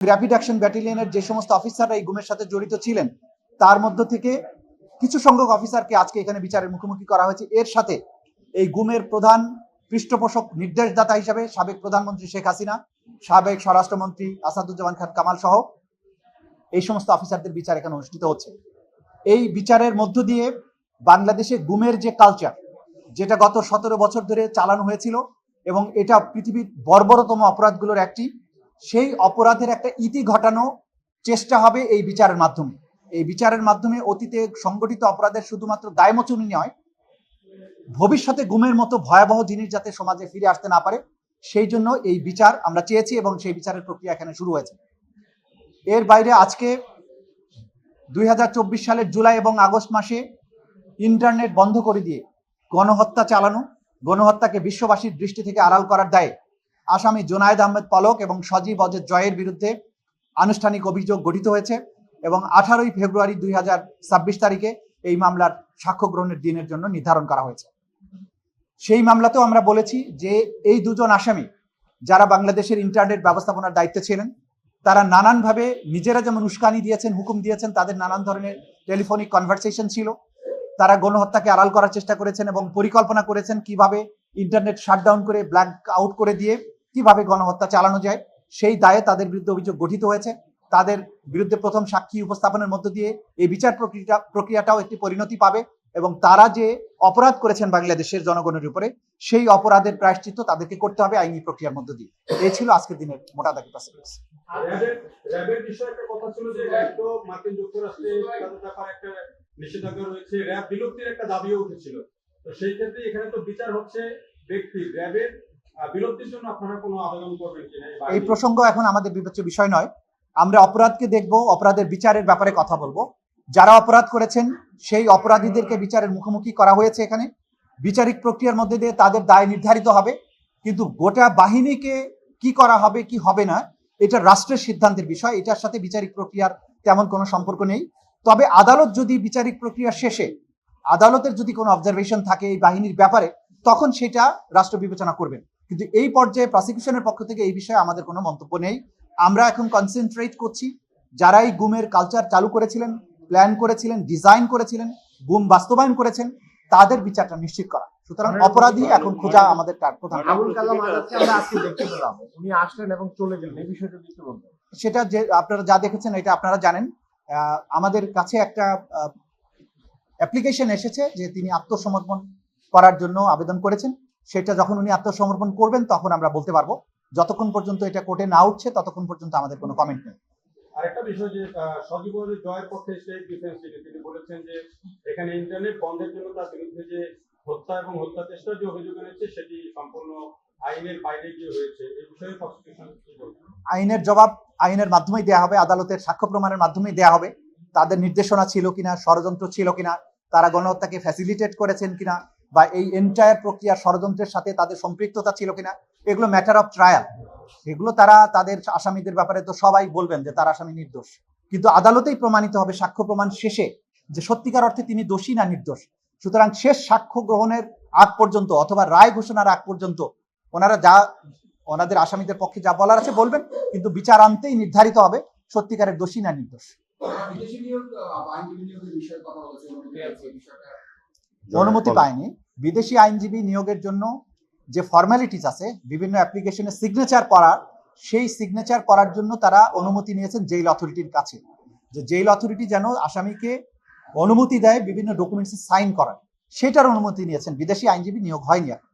Rapid action ব্যাটালিয়নের যে সমস্ত অফিসাররা এই গুমের সাথে জড়িত ছিলেন তার মধ্য থেকে কিছু সংখ্যক অফিসারকে আজকে এখানে বিচারের মুখোমুখি করা হয়েছে। এর সাথে এই গুমের প্রধান পৃষ্ঠপোষক নির্দেশদাতা হিসাবে সাবেক প্রধানমন্ত্রী শেখ হাসিনা, সাবেক স্বরাষ্ট্রমন্ত্রী আসাদুজ্জামান খান কামাল সহ এই সমস্ত অফিসারদের বিচার এখানে অনুষ্ঠিত হচ্ছে। এই বিচারের মধ্য দিয়ে বাংলাদেশে গুমের যে কালচার, যেটা গত 17 বছর ধরে চালানো হয়েছিল এবং এটা পৃথিবীর বর্বরতম অপরাধগুলোর একটি, সেই অপরাধের একটা ইতি ঘটানো চেষ্টা হবে এই বিচারের মাধ্যমে। এই বিচারের মাধ্যমে অতীতে সংগঠিত অপরাধের শুধুমাত্র দায়মোচনী নয়, ভবিষ্যতে গুমের মতো ভয়াবহ জিনিস যাতে সমাজে ফিরে আসতে না পারে সেই জন্য এই বিচার আমরা চেয়েছি এবং সেই বিচারের প্রক্রিয়া এখানে শুরু হয়েছে। এর বাইরে আজকে 2024 সালের জুলাই এবং আগস্ট মাসে ইন্টারনেট বন্ধ করে দিয়ে গণহত্যা চালানো, গণহত্যাকে বিশ্ববাসীর দৃষ্টি থেকে আড়াল করার দায়ে আসামি জোনায়েদ আহমেদ পলক এবং সজীব অজয় জয়ের বিরুদ্ধে আনুষ্ঠানিক অভিযোগ গঠিত হয়েছে এবং 18 ফেব্রুয়ারি 2026 তারিখে এই মামলার সাক্ষ্য গ্রহণের দিনের জন্য নির্ধারণ করা হয়েছে। সেই মামলাতেও আমরা বলেছি যে এই দুজন আসামি যারা বাংলাদেশের ইন্টারনেট ব্যবস্থাপনার দায়িত্বে ছিলেন, তারা নানানভাবে নিজেরা যেমন উস্কানি দিয়েছেন, হুকুম দিয়েছেন, তাদের নানান ধরনের টেলিফোনিক কনভারসেশন ছিল, তারা গণহত্যাকে আড়াল করার চেষ্টা করেছেন এবং পরিকল্পনা করেছেন কিভাবে ইন্টারনেট শাটডাউন করে ব্ল্যাক আউট করে দিয়ে কিভাবে গণহত্যা চালানো যায়। সেই দায়ে তাদের বিরুদ্ধে অভিযোগ গঠিত হয়েছে। তাদের বিরুদ্ধে প্রথম সাক্ষী উপস্থাপনের মধ্য দিয়ে এই বিচার প্রক্রিয়াটাও একটি পরিণতি পাবে এবং তারা যে অপরাধ করেছেন বাংলাদেশের জনগণের উপরে, সেই অপরাধের প্রায়শ্চিত্ত তাদেরকে করতে হবে আইনি প্রক্রিয়ার মধ্য দিয়ে। এই ছিল আজকের দিনের মোটা দাগে পার্সপেক্টিভ। র্যাবের বিষয়ে একটা কথা ছিল যে র্যাব তো মার্কিন যুক্তরাষ্ট্রে তাদের ব্যাপারে একটা নিষেধাজ্ঞা রয়েছে, র্যাব বিলুপ্তির একটা দাবিও উঠেছিল। তো সেই ক্ষেত্রে এখানে তো বিচার হচ্ছে ব্যক্তির, র্যাবের বিলুপ্তির জন্য আপনারা কোনো আবেদন করবেন কিনা? এই প্রসঙ্গ এখন আমাদের বিবেচ্য বিষয় নয়। আমরা অপরাধকে দেখব, অপরাধের বিচারের ব্যাপারে কথা বলবো। যারা অপরাধ করেছেন সেই অপরাধীদেরকে বিচারের মুখোমুখি করা হয়েছে। এখানে বিচারিক প্রক্রিয়ার মধ্যে দিয়ে তাদের দায় নির্ধারিত হবে, কিন্তু গোটা বাহিনীকে কি করা হবে কি হবে না এটা রাষ্ট্রের সিদ্ধান্তের বিষয়। এটার সাথে বিচারিক প্রক্রিয়ার তেমন কোনো সম্পর্ক নেই। তবে আদালত যদি বিচারিক প্রক্রিয়া শেষে আদালতের যদি কোনো অবজারভেশন থাকে এই বাহিনীর ব্যাপারে, তখন সেটা রাষ্ট্র বিবেচনা করবেন। কিন্তু এই পর্যায়ে প্রসিকিউশনের পক্ষ থেকে এই বিষয়ে আমাদের কোনো মন্তব্য নেই। আমরা এখন কনসেন্ট্রেট করছি যারাই গুমের কালচার চালু করেছিলেন, প্ল্যান করেছিলেন, ডিজাইন করেছিলেন, গুম বাস্তবায়ন করেছেন, তাদের বিচারটা নিশ্চিত করা। সুতরাং অপরাধী এখন খোঁজা আমাদের প্রধান। আবুল কালাম আজাদকে আমরা আজকে দেখতে পেলাম, উনি আসলেন এবং চলে গেলেন, এই বিষয়টা কি বলবেন? সেটা যে আপনারা যা দেখেছেন এটা আপনারা জানেন। আমাদের কাছে একটা অ্যাপ্লিকেশন এসেছে যে তিনি আত্মসমর্পণ করার জন্য আবেদন করেছেন। সেটা যখন উনি আত্মসমর্পণ করবেন তখন আমরা বলতে পারবো। যতক্ষণ পর্যন্ত এটা কোর্টে না উঠছে ততক্ষণ পর্যন্ত আমাদের কোনো কমেন্ট নেই। আরেকটা বিষয় যে সজীব জয়ের পক্ষে স্টেট ডিফেন্স তিনি বলেছেন যে এখানে ইন্টারনেট বন্ধের জন্য তার বিরুদ্ধে যে হত্যা এবং হত্যা চেষ্টার যে অভিযোগ এনেছে সেটি সম্পূর্ণ আইনের বাইরে গিয়ে হয়েছে। এই বিষয়ে প্রসিকিউশন কি বলবেন? আইনের জবাব আইনের মাধ্যমেই দেওয়া হবে, আদালতের সাক্ষ্য প্রমাণের মাধ্যমেই দেওয়া হবে। তাদের নির্দেশনা ছিল কিনা, ষড়যন্ত্র ছিল কিনা, তারা গণহত্যাকে ফ্যাসিলিটেট করেছেন কিনা, বা এই এন্টায়ার প্রক্রিয়ার ষড়যন্ত্রের সাথে তাদের সম্পৃক্ততা ছিল কিনা, এগুলো ম্যাটার অফ ট্রায়াল। এগুলো তারা তাদের আসামিদের ব্যাপারে তো সবাই বলবেন যে তার আসামি নির্দোষ, কিন্তু আদালতেই প্রমাণিত হবে সাক্ষ্য প্রমাণ শেষে যে সত্যিকার অর্থে তিনি দোষী না নির্দোষ। সুতরাং শেষ সাক্ষ্য গ্রহণের আগ পর্যন্ত অথবা রায় ঘোষণার আগ পর্যন্ত ওনারা যা ওনাদের আসামিদের পক্ষে যা বলার আছে বলবেন, কিন্তু বিচার আনতেই নির্ধারিত হবে সত্যিকারের দোষী না নির্দোষ। অনুমতি পায়নি। বিদেশি আইনজীবী নিয়োগের জন্য যে ফর্মালিটিস আছে, বিভিন্ন অ্যাপ্লিকেশনে সিগনেচার করার, সেই সিগনেচার করার জন্য তারা অনুমতি নিয়েছেন জেল অথরিটির কাছে, যে জেল অথরিটি যেন আসামিকে অনুমতি দেয় বিভিন্ন ডকুমেন্টসে সাইন করার, সেটার অনুমতি নিয়েছেন। বিদেশি আইনজীবী নিয়োগ হয়নি এখন।